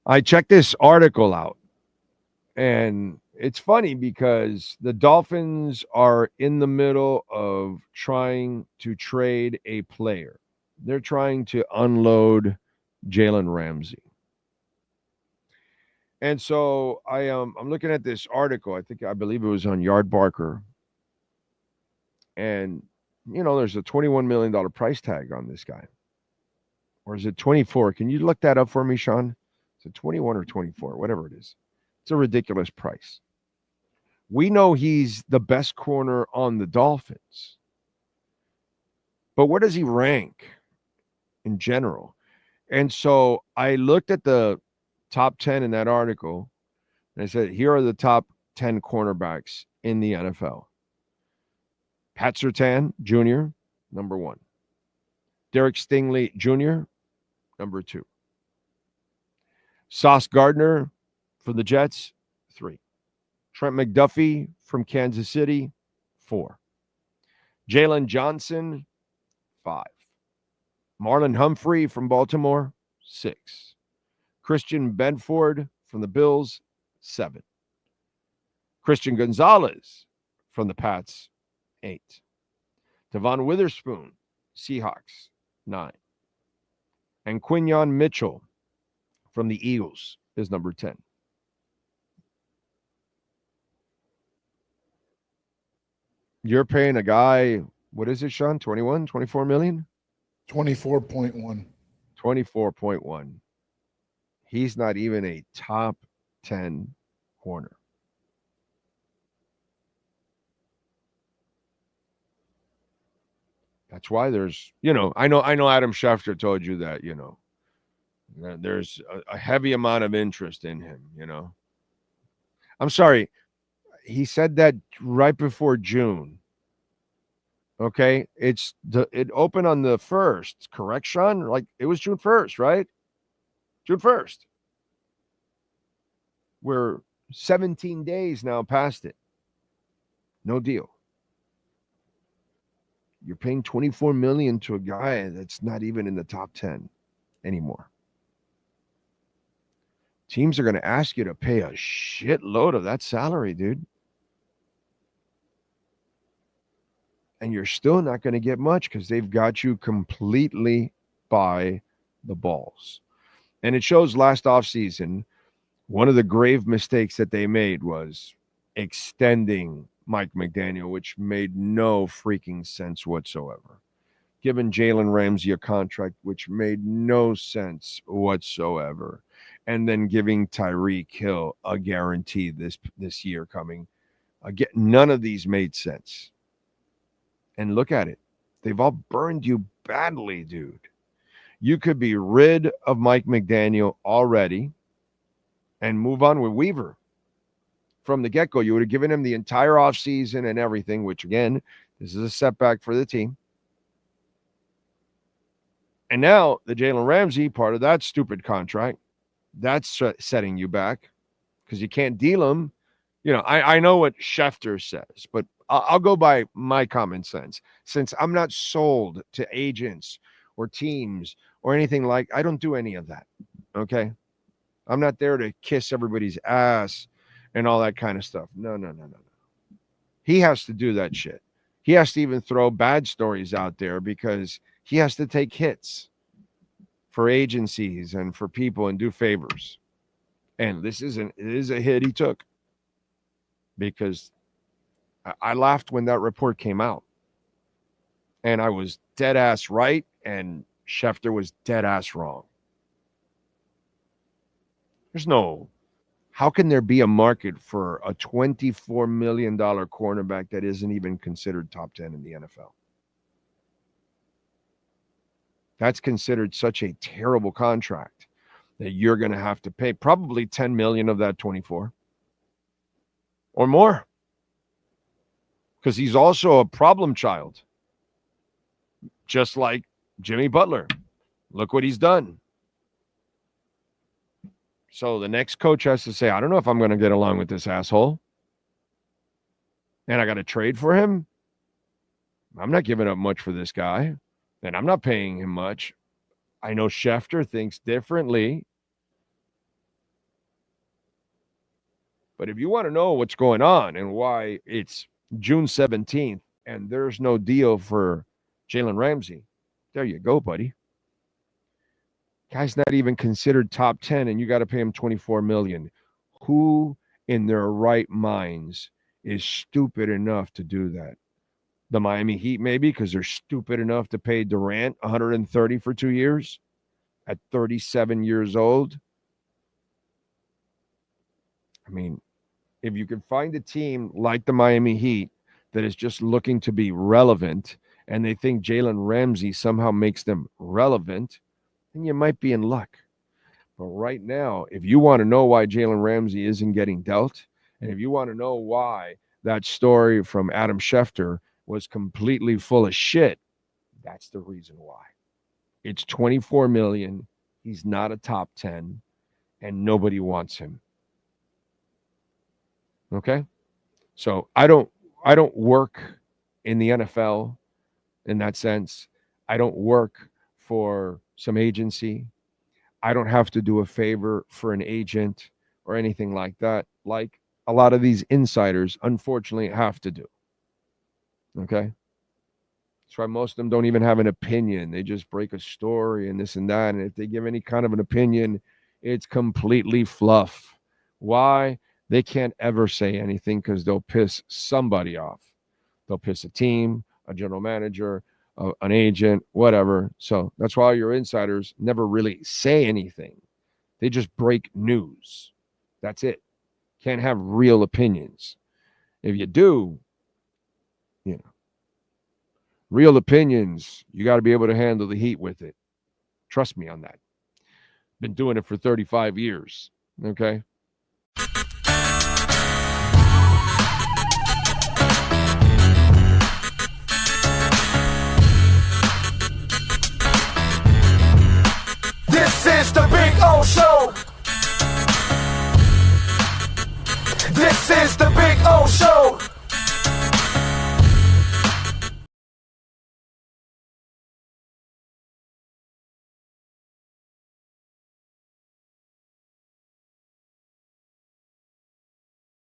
I checked this article out, and it's funny because the Dolphins are in the middle of trying to trade a player. They're trying to unload Jalen Ramsey. And so I'm looking at this article. I believe it was on Yard Barker, and there's a $21 million price tag on this guy, or is it 24? Can you look that up for me, Sean? Is it 21 or 24? Whatever it is, it's a ridiculous price. We know he's the best corner on the Dolphins, but where does he rank in general? And so I looked at the top 10 in that article, and I said, here are the top 10 cornerbacks in the NFL. Pat Surtain Jr., number one. Derek Stingley Jr., number two. Sauce Gardner for the Jets, 3. Trent McDuffie from Kansas City, 4. Jalen Johnson, 5. Marlon Humphrey from Baltimore, 6. Christian Benford from the Bills, 7. Christian Gonzalez from the Pats, 8. Devon Witherspoon, Seahawks, 9. And Quinyon Mitchell from the Eagles is number 10. You're paying a guy, what is it, Sean? 21, 24 million? 24.1. 24.1. He's not even a top 10 corner. That's why there's, I know Adam Schefter told you that, there's a heavy amount of interest in him. I'm sorry. He said that right before June. Okay. It opened on the 1st, correct, Sean? Like it was June 1st, right? June 1st. We're 17 days now past it. No deal. You're paying 24 million to a guy that's not even in the top 10 anymore. Teams are going to ask you to pay a shitload of that salary, dude. And you're still not going to get much because they've got you completely by the balls. And it shows last offseason, one of the grave mistakes that they made was extending Mike McDaniel, which made no freaking sense whatsoever. Giving Jalen Ramsey a contract, which made no sense whatsoever. And then giving Tyreek Hill a guarantee this year coming. Again, none of these made sense. And look at it. They've all burned you badly, dude. You could be rid of Mike McDaniel already and move on with Weaver. From the get-go, you would have given him the entire offseason and everything, which, again, this is a setback for the team. And now the Jalen Ramsey part of that stupid contract, that's setting you back because you can't deal him. I know what Schefter says, but I'll go by my common sense. Since I'm not sold to agents or teams or anything I don't do any of that. Okay. I'm not there to kiss everybody's ass and all that kind of stuff. No. He has to do that shit. He has to even throw bad stories out there because he has to take hits for agencies and for people and do favors. And it is a hit he took because I laughed when that report came out. And I was dead ass right, and Schefter was dead ass wrong. How can there be a market for a $24 million cornerback that isn't even considered top 10 in the NFL? That's considered such a terrible contract that you're going to have to pay probably 10 million of that 24 or more. Because he's also a problem child. Just like Jimmy Butler. Look what he's done. So the next coach has to say, I don't know if I'm going to get along with this asshole. And I got to trade for him. I'm not giving up much for this guy. And I'm not paying him much. I know Schefter thinks differently. But if you want to know what's going on and why it's June 17th and there's no deal for Jalen Ramsey, there you go, buddy. Guy's not even considered top 10 and you got to pay him $24 million. Who in their right minds is stupid enough to do that? The Miami Heat, maybe, because they're stupid enough to pay Durant $130 for 2 years at 37 years old. I mean, if you can find a team like the Miami Heat that is just looking to be relevant and they think Jalen Ramsey somehow makes them relevant, then you might be in luck. But right now, if you want to know why Jalen Ramsey isn't getting dealt, and if you want to know why that story from Adam Schefter was completely full of shit, that's the reason why. It's $24 million. He's not a top 10, and nobody wants him. Okay? So I don't work in the NFL in that sense. I don't work for some agency. I don't have to do a favor for an agent or anything like that, like a lot of these insiders unfortunately have to do. Okay? That's why most of them don't even have an opinion. They just break a story and this and that. And if they give any kind of an opinion, it's completely fluff. Why? They can't ever say anything because they'll piss somebody off. They'll piss a team, a general manager, an agent, whatever. So that's why your insiders never really say anything. They just break news. That's it. Can't have real opinions. If you do, you know, real opinions, you got to be able to handle the heat with it. Trust me on that. Been doing it for 35 years. Okay? This is the Big O Show. This is the Big O Show.